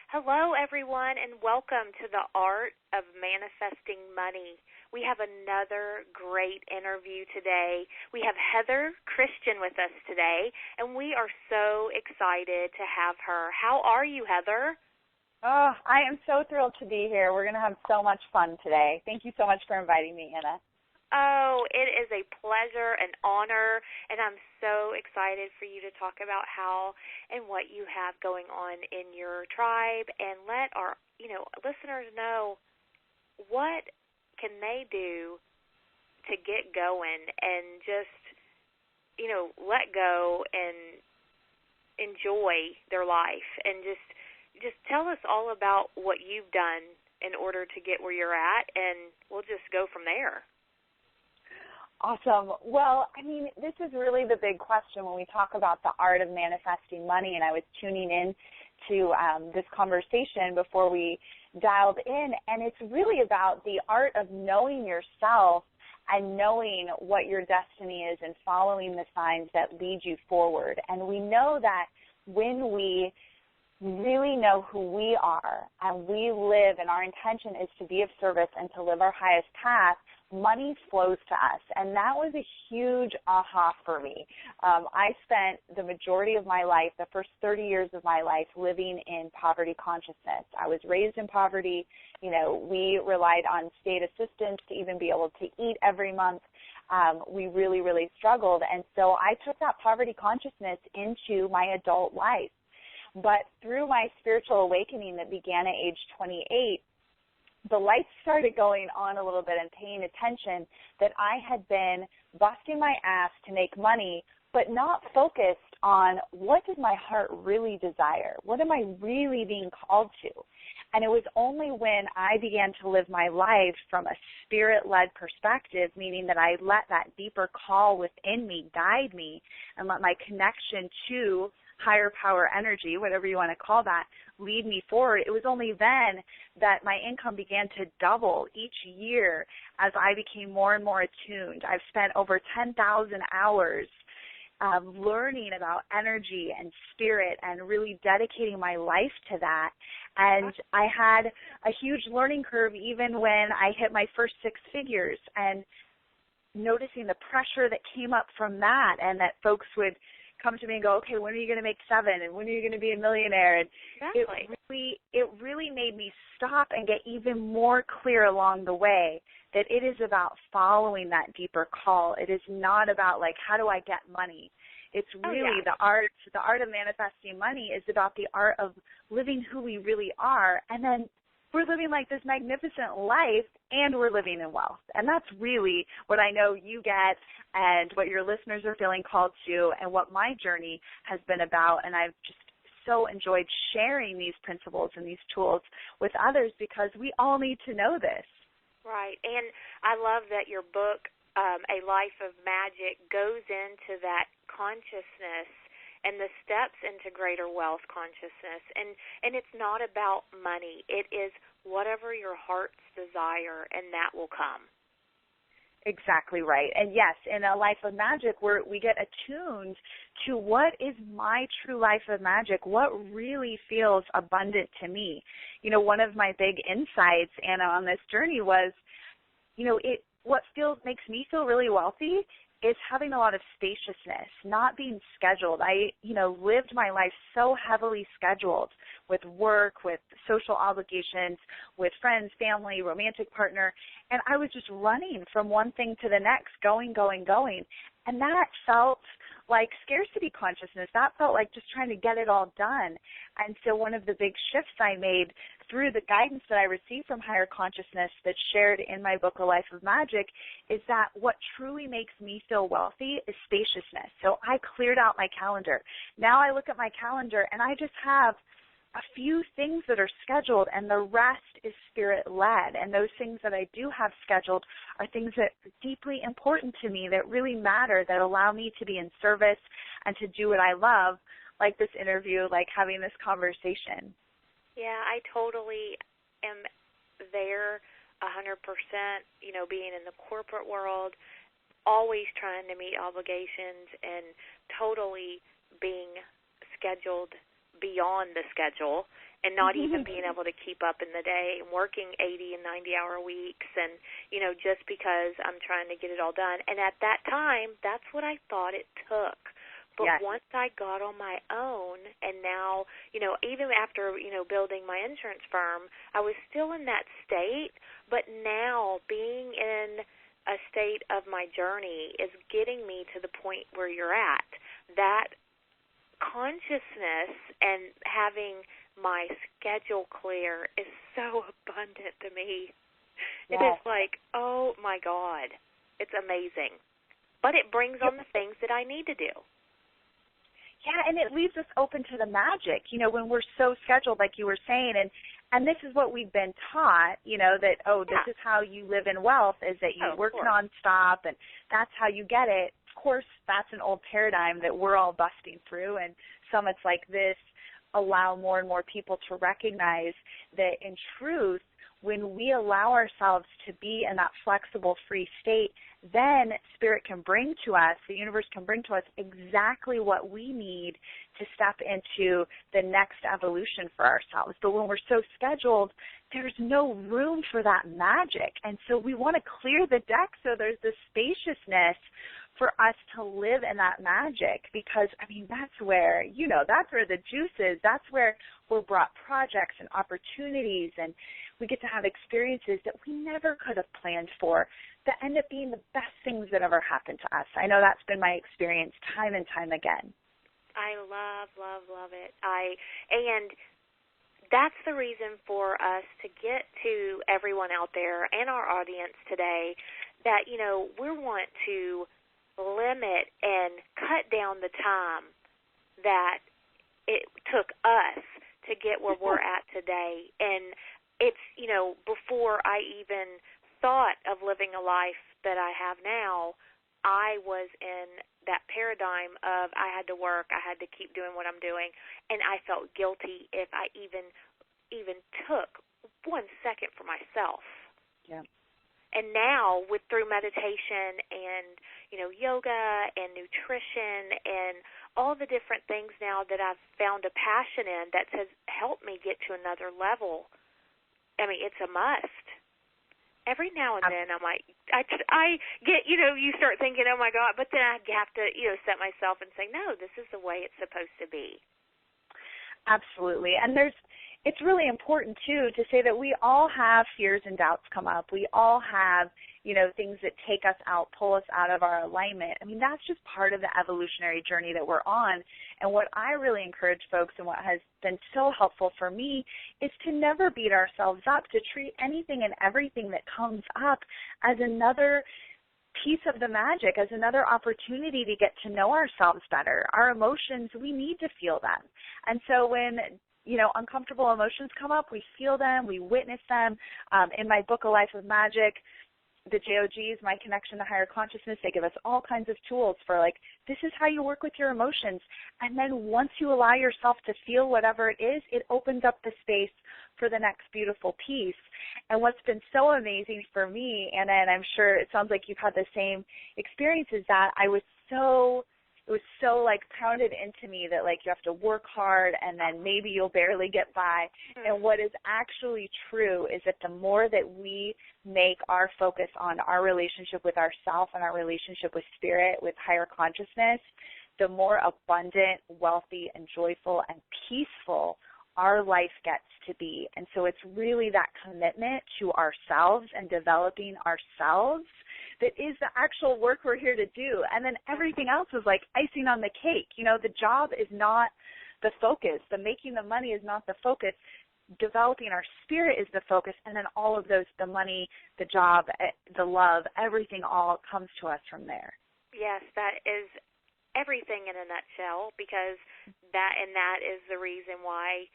Hello, everyone, and welcome to the Art of Manifesting Money. We have another great interview today. We have Heather Kristian with us today, and we are so excited to have her. How are you, Heather? Oh, I am so thrilled to be here. We're going to have so much fun today. Thank you so much for inviting me, Anna. Oh, it is a pleasure, an honor, and I'm so excited for you to talk about how and what you have going on in your tribe, and let our, listeners know what can they do to get going and just, let go and enjoy their life, and just tell us all about what you've done in order to get where you're at, and we'll just go from there. Awesome. Well, this is really the big question when we talk about the art of manifesting money, and I was tuning in to this conversation before we dialed in, and it's really about the art of knowing yourself and knowing what your destiny is and following the signs that lead you forward. And we know that when we really know who we are and we live, and our intention is to be of service and to live our highest path, money flows to us. And that was a huge aha for me. I spent the majority of my life, the first 30 years of my life, living in poverty consciousness. I was raised in poverty. We relied on state assistance to even be able to eat every month. We really, really struggled. And so I took that poverty consciousness into my adult life. But through my spiritual awakening that began at age 28, the lights started going on a little bit and paying attention that I had been busting my ass to make money, but not focused on what does my heart really desire? What am I really being called to? And it was only when I began to live my life from a spirit-led perspective, meaning that I let that deeper call within me guide me and let my connection to higher power energy, whatever you want to call that, lead me forward. It was only then that my income began to double each year as I became more and more attuned. I've spent over 10,000 hours learning about energy and spirit and really dedicating my life to that. And I had a huge learning curve even when I hit my first six figures, and noticing the pressure that came up from that, and that folks would come to me and go, okay, when are you going to make $7 and when are you going to be a millionaire? And exactly. it really made me stop and get even more clear along the way that it is about following that deeper call. It is not about how do I get money? It's really the art of manifesting money is about the art of living who we really are, and then we're living like this magnificent life, and we're living in wealth. And that's really what I know you get and what your listeners are feeling called to, and what my journey has been about. And I've just so enjoyed sharing these principles and these tools with others, because we all need to know this. Right. And I love that your book, A Life of Magic, goes into that consciousness and the steps into greater wealth consciousness. And it's not about money. It is whatever your heart's desire, and that will come. Exactly right. And yes, in A Life of Magic, we get attuned to what is my true life of magic, what really feels abundant to me. One of my big insights, Anna, on this journey was, what makes me feel really wealthy is having a lot of spaciousness, not being scheduled. I, lived my life so heavily scheduled with work, with social obligations, with friends, family, romantic partner, and I was just running from one thing to the next, going. And that felt like scarcity consciousness. That felt like just trying to get it all done. And so one of the big shifts I made through the guidance that I received from higher consciousness that's shared in my book, A Life of Magic, is that what truly makes me feel wealthy is spaciousness. So I cleared out my calendar. Now I look at my calendar and I just have a few things that are scheduled, and the rest is spirit-led. And those things that I do have scheduled are things that are deeply important to me, that really matter, that allow me to be in service and to do what I love, like this interview, like having this conversation. Yeah, I totally am there 100%, being in the corporate world, always trying to meet obligations and totally being scheduled beyond the schedule and not even being able to keep up in the day and working 80 and 90-hour weeks and, just because I'm trying to get it all done. And at that time, that's what I thought it took. But once I got on my own, and now, even after, building my insurance firm, I was still in that state, but now being in a state of my journey is getting me to the point where you're at. That consciousness and having my schedule clear is so abundant to me. It is like, oh, my God, it's amazing. But it brings on the things that I need to do. Yeah, and it leaves us open to the magic, when we're so scheduled, like you were saying, and this is what we've been taught, that, this is how you live in wealth, is that you work nonstop, and that's how you get it. Of course, that's an old paradigm that we're all busting through, and summits like this allow more and more people to recognize that in truth, when we allow ourselves to be in that flexible, free state, then Spirit can bring to us, the universe can bring to us exactly what we need to step into the next evolution for ourselves. But when we're so scheduled, there's no room for that magic. And so we want to clear the deck so there's this spaciousness for us to live in that magic, because, that's where, that's where the juice is. That's where we're brought projects and opportunities, and we get to have experiences that we never could have planned for that end up being the best things that ever happened to us. I know that's been my experience time and time again. I love, love, love it. And that's the reason for us to get to everyone out there and our audience today that, we want to limit and cut down the time that it took us to get where we're at today. And it's, before I even thought of living a life that I have now, I was in that paradigm of I had to work, I had to keep doing what I'm doing, and I felt guilty if I even took 1 second for myself. Yeah. And now, through meditation and, yoga and nutrition and all the different things now that I've found a passion in that has helped me get to another level, it's a must. Every now and then I'm like, I get, you start thinking, oh, my God, but then I have to, set myself and say, no, this is the way it's supposed to be. Absolutely. And it's really important, too, to say that we all have fears and doubts come up. We all have, things that take us out, pull us out of our alignment. That's just part of the evolutionary journey that we're on. And what I really encourage folks, and what has been so helpful for me, is to never beat ourselves up, to treat anything and everything that comes up as another piece of the magic, as another opportunity to get to know ourselves better. Our emotions, we need to feel them. And so when uncomfortable emotions come up, we feel them, we witness them. In my book, A Life of Magic, the JOGs, My Connection to Higher Consciousness, they give us all kinds of tools for, this is how you work with your emotions. And then once you allow yourself to feel whatever it is, it opens up the space for the next beautiful piece. And what's been so amazing for me, and I'm sure it sounds like you've had the same experience, is that it was so pounded into me that you have to work hard and then maybe you'll barely get by. And what is actually true is that the more that we make our focus on our relationship with ourself and our relationship with Spirit, with higher consciousness, the more abundant, wealthy, and joyful and peaceful our life gets to be. And so it's really that commitment to ourselves and developing ourselves that is the actual work we're here to do. And then everything else is like icing on the cake. The job is not the focus. The making the money is not the focus. Developing our spirit is the focus. And then all of those, the money, the job, the love, everything all comes to us from there. Yes, that is everything in a nutshell, because that is the reason why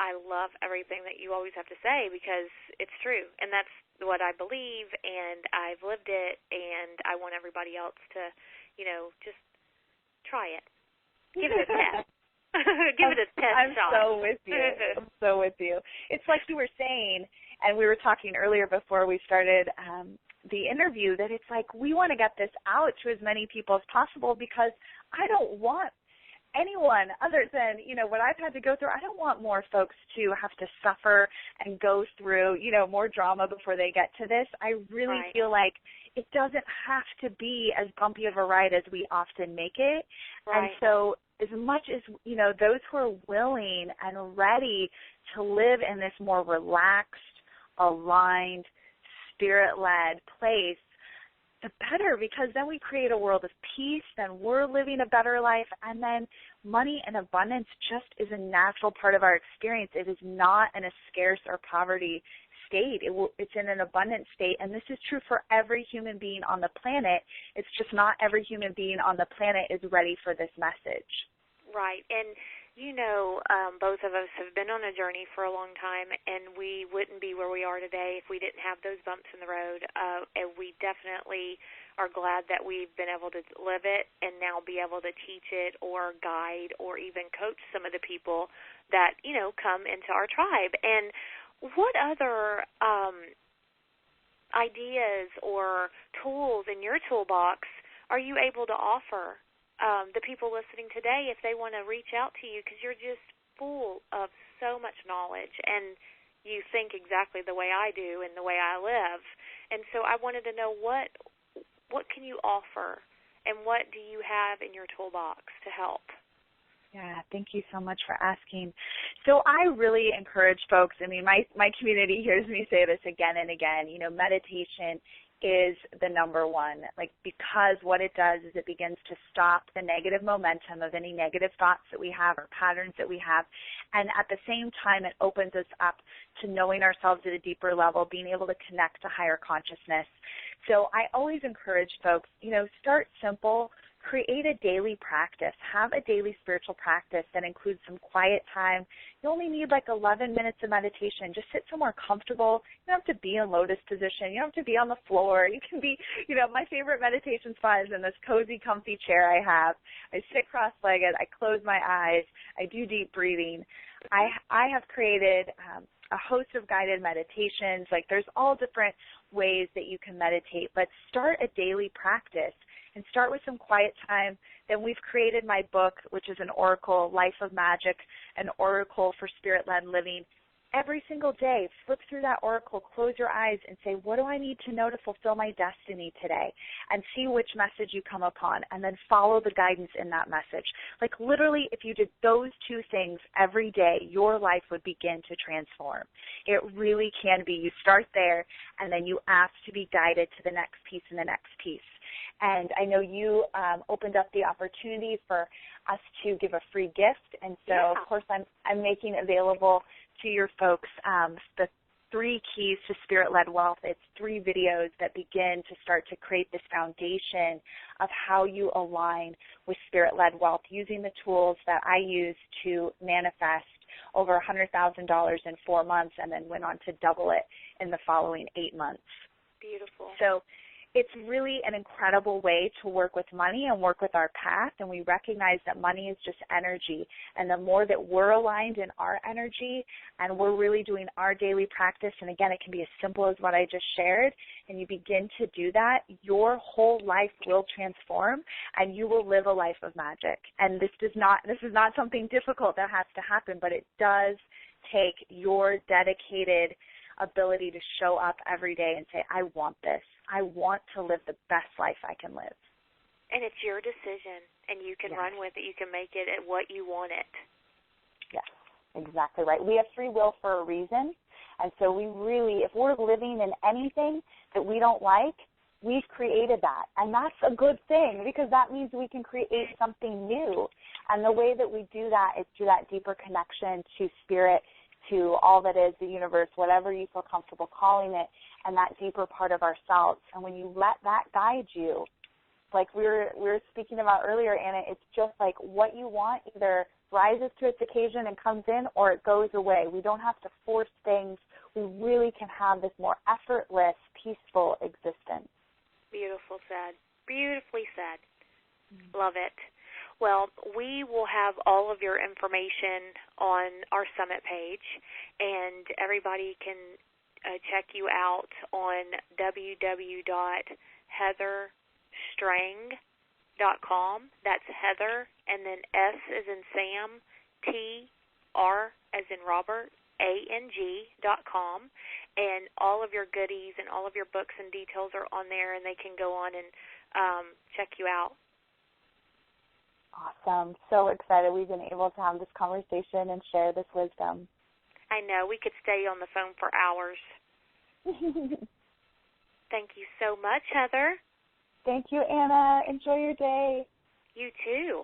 I love everything that you always have to say, because it's true. And that's what I believe, and I've lived it, and I want everybody else to, just try it. Give it a test. Give it a test shot. I'm so with you. I'm so with you. It's like you were saying, and we were talking earlier before we started the interview, that it's like we want to get this out to as many people as possible, because I don't want anyone other than, what I've had to go through. I don't want more folks to have to suffer and go through, more drama before they get to this. I really feel like it doesn't have to be as bumpy of a ride as we often make it. And so as much as, those who are willing and ready to live in this more relaxed, aligned, spirit-led place, the better, because then we create a world of peace, then we're living a better life, and then money and abundance just is a natural part of our experience. It is not in a scarce or poverty state. It's in an abundant state, and this is true for every human being on the planet. It's just not every human being on the planet is ready for this message. Right, and both of us have been on a journey for a long time, and we wouldn't be where we are today if we didn't have those bumps in the road. And we definitely are glad that we've been able to live it and now be able to teach it or guide or even coach some of the people that, come into our tribe. And what other ideas or tools in your toolbox are you able to offer the people listening today if they want to reach out to you, because you're just full of so much knowledge and you think exactly the way I do and the way I live. And so I wanted to know what can you offer and what do you have in your toolbox to help? Yeah, thank you so much for asking. So I really encourage folks, my community hears me say this again and again, meditation is the number one, because what it does is it begins to stop the negative momentum of any negative thoughts that we have or patterns that we have. And at the same time, it opens us up to knowing ourselves at a deeper level, being able to connect to higher consciousness. So I always encourage folks, start simple. Create a daily practice. Have a daily spiritual practice that includes some quiet time. You only need 11 minutes of meditation. Just sit somewhere comfortable. You don't have to be in lotus position. You don't have to be on the floor. You can be, my favorite meditation spot is in this cozy, comfy chair I have. I sit cross-legged. I close my eyes. I do deep breathing. I have created a host of guided meditations. There's all different ways that you can meditate, but start a daily practice. And start with some quiet time. Then we've created my book, which is an oracle, Life of Magic, an oracle for spirit-led living. Every single day, flip through that oracle, close your eyes, and say, what do I need to know to fulfill my destiny today? And see which message you come upon, and then follow the guidance in that message. Literally, if you did those two things every day, your life would begin to transform. It really can be. You start there, and then you ask to be guided to the next piece and the next piece. And I know you opened up the opportunity for us to give a free gift. And so, of course, I'm making available to your folks the 3 keys to spirit-led wealth. It's 3 videos that begin to start to create this foundation of how you align with spirit-led wealth using the tools that I use to manifest over $100,000 in 4 months and then went on to double it in the following 8 months. Beautiful. So it's really an incredible way to work with money and work with our path, and we recognize that money is just energy, and the more that we're aligned in our energy and we're really doing our daily practice, and again, it can be as simple as what I just shared, and you begin to do that, your whole life will transform, and you will live a life of magic. And this is not something difficult that has to happen, but it does take your dedicated ability to show up every day and say, I want this. I want to live the best life I can live. And it's your decision, and you can run with it. You can make it at what you want it. Yes, exactly right. We have free will for a reason, and so we really, if we're living in anything that we don't like, we've created that. And that's a good thing because that means we can create something new. And the way that we do that is through that deeper connection to spirit, to all that is the universe, whatever you feel comfortable calling it, and that deeper part of ourselves. And when you let that guide you, like we were speaking about earlier, Anna, it's just like what you want either rises to its occasion and comes in or it goes away. We don't have to force things. We really can have this more effortless, peaceful existence. Beautiful said. Beautifully said. Love it. Well, we will have all of your information on our summit page, and everybody can check you out on www.heatherstrang, That's Heather, and then S as in Sam, T, R as in Robert, ANG.com. And all of your goodies and all of your books and details are on there, and they can go on and check you out. Awesome. So excited we've been able to have this conversation and share this wisdom. I know. We could stay on the phone for hours. Thank you so much, Heather. Thank you, Anna. Enjoy your day. You too.